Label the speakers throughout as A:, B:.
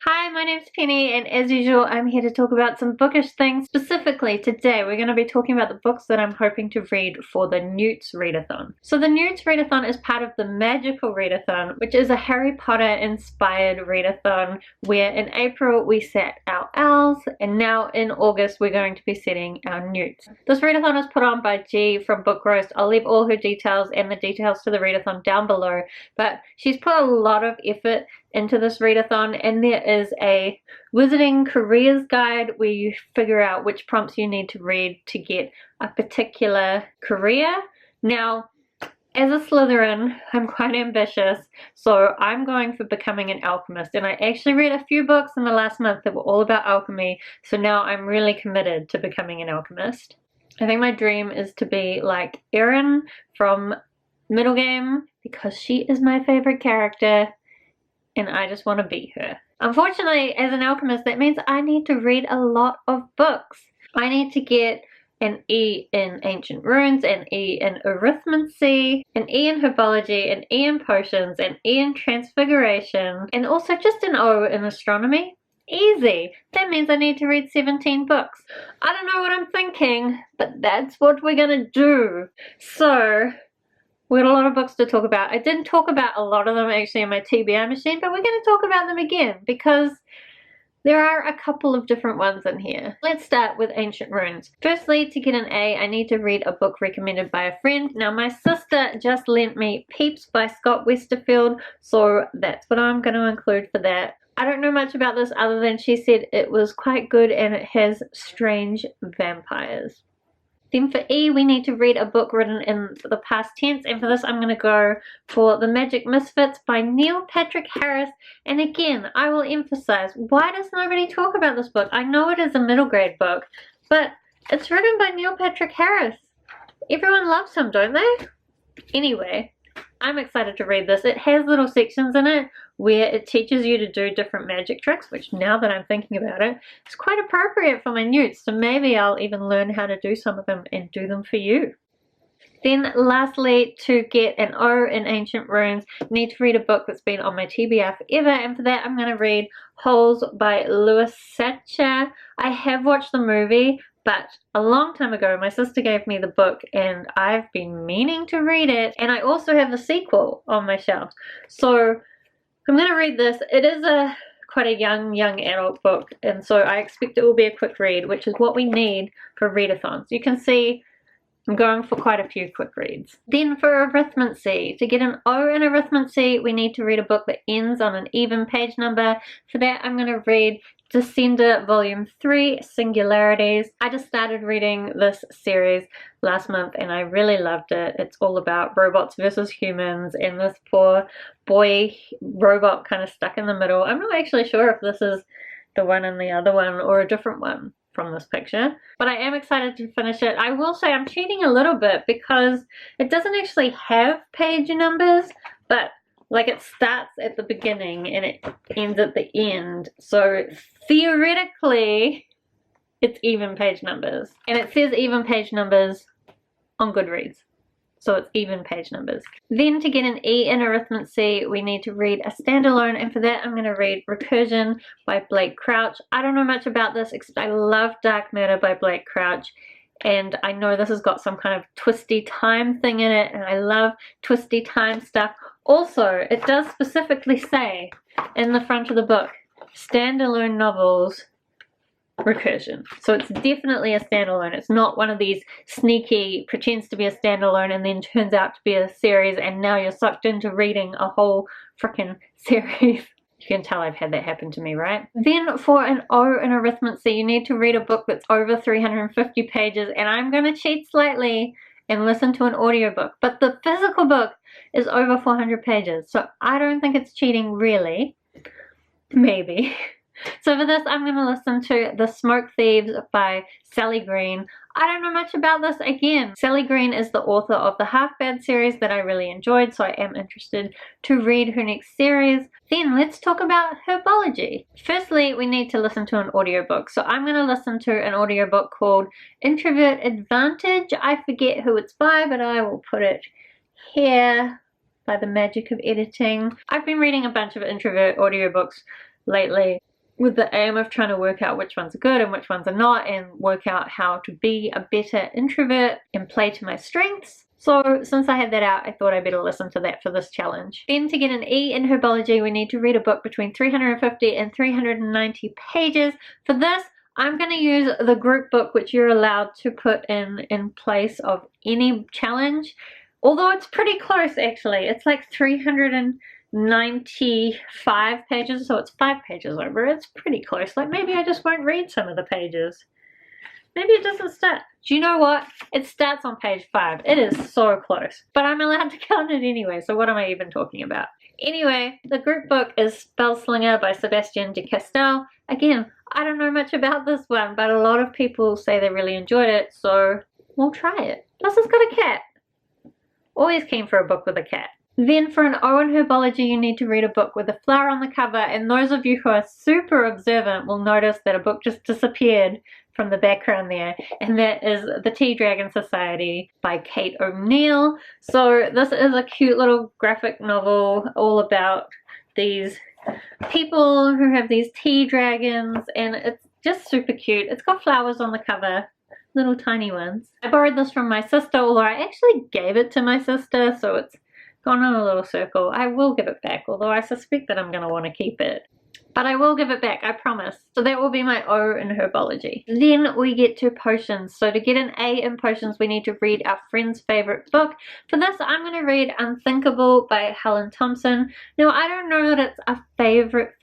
A: Hi, my name's Penny, and as usual, I'm here to talk about some bookish things. Specifically, today we're going to be talking about the books that I'm hoping to read for the NEWTs Readathon. So the NEWTs Readathon is part of the Magical Readathon, which is a Harry Potter inspired readathon where in April we set our owls, and now in August we're going to be setting our NEWTs. This readathon is put on by G from Book Roast. I'll leave all her details and the details to the readathon down below, but she's put a lot of effort into this readathon, and there is a wizarding careers guide where you figure out which prompts you need to read to get a particular career. Now, as a Slytherin, I'm quite ambitious, so I'm going for becoming an alchemist, and I actually read a few books in the last month that were all about alchemy, so now I'm really committed to becoming an alchemist. I think my dream is to be like Erin from Middle Game, because she is my favorite character and I just want to be her. Unfortunately, as an alchemist, that means I need to read a lot of books. I need to get an E in ancient runes, an E in arithmancy, an E in herbology, an E in potions, an E in transfiguration, and also just an O in astronomy. Easy. That means I need to read 17 books. I don't know what I'm thinking, but that's what we're gonna do. So, we got a lot of books to talk about. I didn't talk about a lot of them actually in my TBR machine, but we're going to talk about them again because there are a couple of different ones in here. Let's start with Ancient Runes. Firstly, to get an A, I need to read a book recommended by a friend. Now, my sister just lent me Peeps by Scott Westerfield, so that's what I'm going to include for that. I don't know much about this other than she said it was quite good and it has strange vampires. Then for E, we need to read a book written in the past tense, and for this I'm going to go for The Magic Misfits by Neil Patrick Harris. And again, I will emphasize, why does nobody talk about this book? I know it is a middle grade book, but it's written by Neil Patrick Harris. Everyone loves him, don't they? Anyway, I'm excited to read this. It has little sections in it where it teaches you to do different magic tricks, which now that I'm thinking about it, it's quite appropriate for my NEWTs, so maybe I'll even learn how to do some of them and do them for you. Then lastly, to get an O in Ancient Runes, I need to read a book that's been on my TBR forever, and for that I'm going to read Holes by Louis Satcher. I have watched the movie, but a long time ago my sister gave me the book and I've been meaning to read it, and I also have the sequel on my shelf. So I'm going to read this. It is quite a young adult book, and so I expect it will be a quick read, which is what we need for readathons. You can see I'm going for quite a few quick reads. Then for arithmancy, to get an O in arithmancy, we need to read a book that ends on an even page number. For that, I'm going to read Descender Volume 3, Singularities. I just started reading this series last month and I really loved it. It's all about robots versus humans and this poor boy robot kind of stuck in the middle. I'm not actually sure if this is the one and the other one or a different one from this picture, but I am excited to finish it. I will say I'm cheating a little bit because it doesn't actually have page numbers, but like it starts at the beginning and it ends at the end, so theoretically it's even page numbers, and it says even page numbers on Goodreads, so it's even page numbers. Then to get an E in arithmancy, we need to read a standalone, and for that I'm going to read Recursion by Blake Crouch. I don't know much about this except I love Dark Matter by Blake Crouch, and I know this has got some kind of twisty time thing in it, and I love twisty time stuff. Also, it does specifically say in the front of the book, standalone novels recursion. So it's definitely a standalone. It's not one of these sneaky, pretends to be a standalone and then turns out to be a series and now you're sucked into reading a whole frickin' series. You can tell I've had that happen to me, right? Then for an O in arithmancy, you need to read a book that's over 350 pages, and I'm going to cheat slightly and listen to an audiobook, but the physical book is over 400 pages, so I don't think it's cheating really. Maybe. So for this, I'm going to listen to The Smoke Thieves by Sally Green. I don't know much about this again. Sally Green is the author of the Half Bad series that I really enjoyed, so I am interested to read her next series. Then let's talk about herbology. Firstly, we need to listen to an audiobook. So I'm going to listen to an audiobook called Introvert Advantage. I forget who it's by, but I will put it here by the magic of editing. I've been reading a bunch of introvert audiobooks lately. with the aim of trying to work out which ones are good and which ones are not, and work out how to be a better introvert and play to my strengths. So since I had that out, I thought I better listen to that for this challenge. Then to get an E in herbology, we need to read a book between 350 and 390 pages. For this, I'm going to use the group book, which you're allowed to put in place of any challenge. Although it's pretty close, actually. It's like 395 pages, so it's 5 pages over. It's pretty close. Like, maybe I just won't read some of the pages. Maybe it doesn't start. Do you know what? It starts on page 5. It is so close. But I'm allowed to count it anyway, so what am I even talking about? Anyway, the group book is Spellslinger by Sebastian de Castell. Again, I don't know much about this one, but a lot of people say they really enjoyed it, so we'll try it. Plus it's got a cat. Always keen for a book with a cat. Then for an O in herbology, you need to read a book with a flower on the cover, and those of you who are super observant will notice that a book just disappeared from the background there, and that is The Tea Dragon Society by Kate O'Neill. So this is a cute little graphic novel all about these people who have these tea dragons, and it's just super cute. It's got flowers on the cover, little tiny ones. I borrowed this from my sister, although I actually gave it to my sister, so it's gone in a little circle. I will give it back, although I suspect that I'm going to want to keep it. But I will give it back, I promise. So that will be my O in herbology. Then we get to potions. So to get an A in potions, we need to read our friend's favorite book. For this, I'm going to read Unthinkable by Helen Thompson. Now, I don't know that it's a favorite,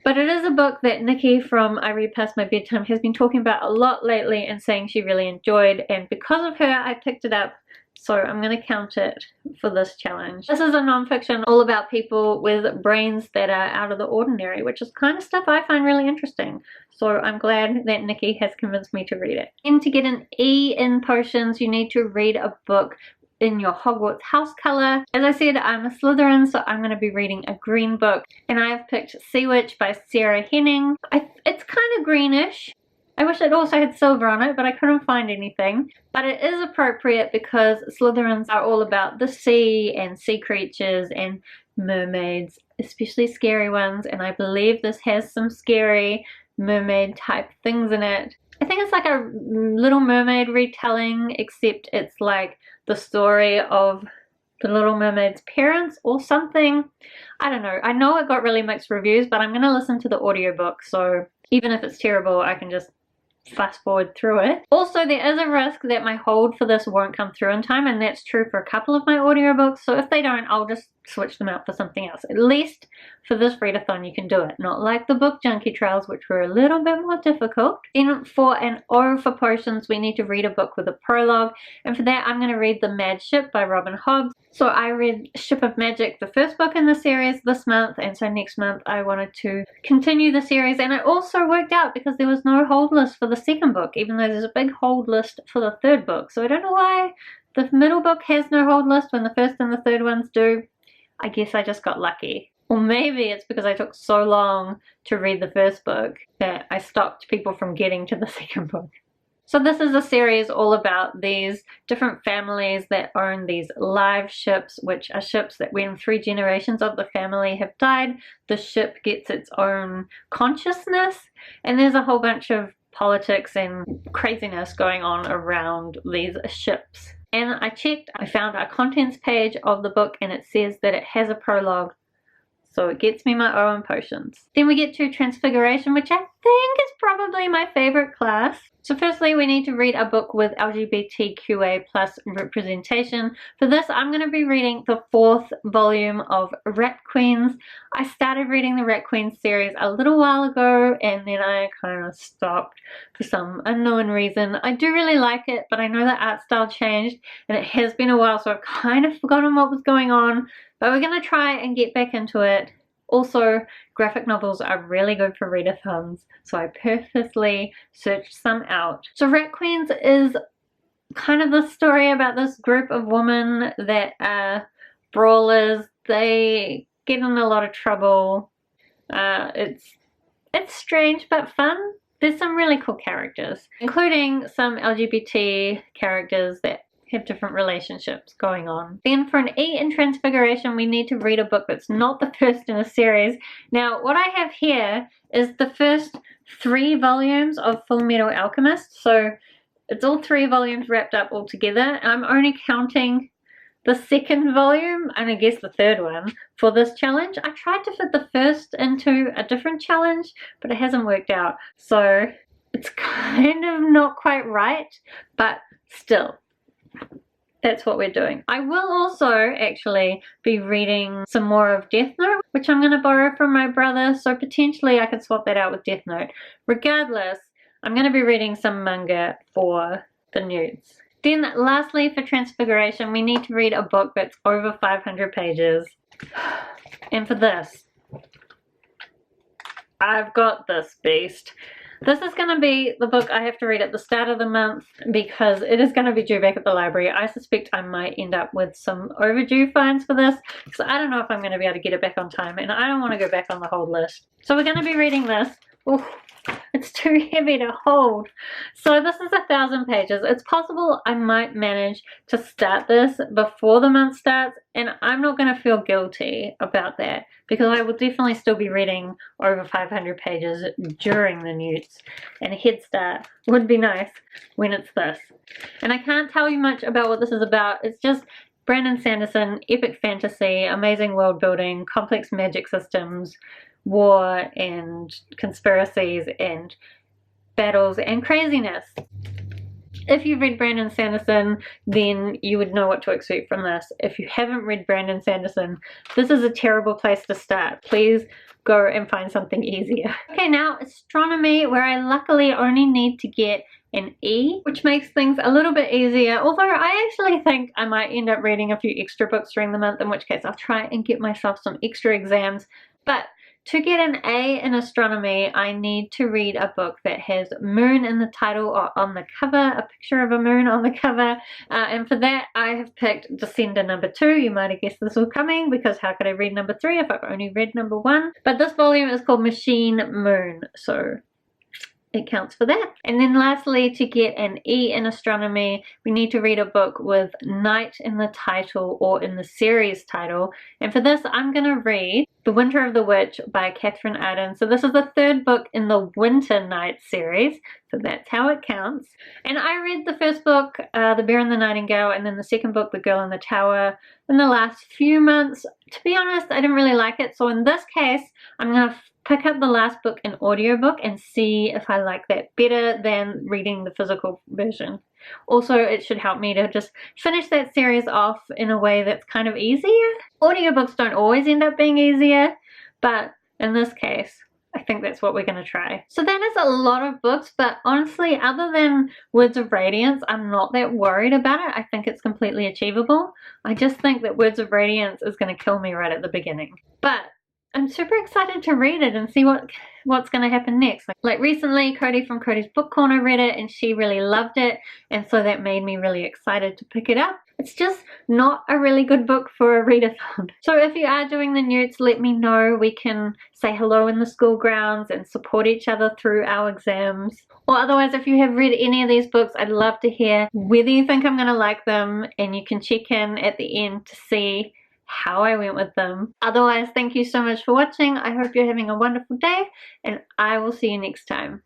A: but it is a book that Nikki from I Read Past My Bedtime has been talking about a lot lately and saying she really enjoyed. And because of her, I picked it up. So I'm going to count it for this challenge. This is a non-fiction all about people with brains that are out of the ordinary, which is kind of stuff I find really interesting. So I'm glad that Nikki has convinced me to read it. And to get an E in potions, you need to read a book in your Hogwarts house color. As I said, I'm a Slytherin, so I'm going to be reading a green book. And I have picked Sea Witch by Sarah Henning. It's kind of greenish. I wish it also had silver on it, but I couldn't find anything. But it is appropriate because Slytherins are all about the sea and sea creatures and mermaids, especially scary ones. And I believe this has some scary mermaid type things in it. I think it's like a Little Mermaid retelling, except it's like the story of the Little Mermaid's parents or something. I don't know. I know it got really mixed reviews, but I'm going to listen to the audiobook. So even if it's terrible, I can just fast forward through it. Also, there is a risk that my hold for this won't come through in time, and that's true for a couple of my audiobooks, so if they don't, I'll just switch them out for something else. At least for this readathon you can do it, not like the Book Junkie trials, which were a little bit more difficult. Then for an O for potions, we need to read a book with a prologue, and for that I'm going to read The Mad Ship by Robin Hobbs. So I read Ship of Magic, the first book in the series, this month, and so next month I wanted to continue the series, and it also worked out because there was no hold list for the second book, even though there's a big hold list for the third book. So I don't know why the middle book has no hold list when the first and the third ones do. I guess I just got lucky. Or maybe it's because I took so long to read the first book that I stopped people from getting to the second book. So this is a series all about these different families that own these live ships, which are ships that when 3 generations of the family have died, the ship gets its own consciousness. And there's a whole bunch of politics and craziness going on around these ships. And I checked, I found a contents page of the book and it says that it has a prologue. So it gets me my O in potions. Then we get to Transfiguration, which I think is probably my favorite class. So firstly, we need to read a book with LGBTQA+ representation. For this, I'm going to be reading the 4th volume of Rat Queens. I started reading the Rat Queens series a little while ago, and then I kind of stopped for some unknown reason. I do really like it, but I know the art style changed, and it has been a while, so I've kind of forgotten what was going on. But we're going to try and get back into it. Also, graphic novels are really good for readathons, so I purposely searched some out. So Rat Queens is kind of the story about this group of women that are brawlers. They get in a lot of trouble. It's strange but fun. There's some really cool characters, including some LGBT characters that have different relationships going on. Then for an E in Transfiguration, we need to read a book that's not the first in a series. Now, what I have here is the first 3 volumes of Full Metal Alchemist. So it's all 3 volumes wrapped up all together. I'm only counting the 2nd volume, and I guess the 3rd one, for this challenge. I tried to fit the first into a different challenge, but it hasn't worked out. So it's kind of not quite right, but still, that's what we're doing. I will also actually be reading some more of Death Note, which I'm going to borrow from my brother, so potentially I could swap that out with Death Note. Regardless, I'm going to be reading some manga for the Newts. Then lastly, for Transfiguration, we need to read a book that's over 500 pages. And for this, I've got this beast. This is going to be the book I have to read at the start of the month because it is going to be due back at the library. I suspect I might end up with some overdue fines for this because I don't know if I'm going to be able to get it back on time, and I don't want to go back on the hold list. So we're going to be reading this. Ooh, it's too heavy to hold. So this is 1,000 pages. It's possible I might manage to start this before the month starts, and I'm not going to feel guilty about that because I will definitely still be reading over 500 pages during the Newts, and a head start would be nice when it's this. And I can't tell you much about what this is about. It's just Brandon Sanderson, epic fantasy, amazing world building, complex magic systems, war and conspiracies and battles and craziness. If you've read Brandon Sanderson, then you would know what to expect from this. If you haven't read Brandon Sanderson, this is a terrible place to start. Please go and find something easier. Okay, now astronomy, where I luckily only need to get an E, which makes things a little bit easier, although I actually think I might end up reading a few extra books during the month, in which case I'll try and get myself some extra exams. But to get an A in astronomy, I need to read a book that has moon in the title or on the cover, a picture of a moon on the cover. And for that, I have picked Descender #2. You might have guessed this was coming because how could I read #3 if I've only read #1? But this volume is called Machine Moon, so it counts for that. And then lastly, to get an E in astronomy, we need to read a book with night in the title or in the series title. And for this, I'm going to read The Winter of the Witch by Catherine Arden. So this is the 3rd book in the Winter Night series, so that's how it counts. And I read the first book, The Bear and the Nightingale, and then the 2nd book, The Girl in the Tower, in the last few months. To be honest, I didn't really like it, so in this case, I'm going to pick up the last book in audiobook and see if I like that better than reading the physical version. Also, it should help me to just finish that series off in a way that's kind of easier. Audiobooks don't always end up being easier, but in this case, I think that's what we're going to try. So that is a lot of books, but honestly, other than Words of Radiance, I'm not that worried about it. I think it's completely achievable. I just think that Words of Radiance is going to kill me right at the beginning. But I'm super excited to read it and see what's going to happen next. Like recently, Cody from Cody's Book Corner read it and she really loved it, and so that made me really excited to pick it up. It's just not a really good book for a readathon. So if you are doing the Newts, let me know. We can say hello in the school grounds and support each other through our exams. Or otherwise, if you have read any of these books, I'd love to hear whether you think I'm going to like them, and you can check in at the end to see how I went with them. Otherwise, thank you so much for watching. I hope you're having a wonderful day, and I will see you next time.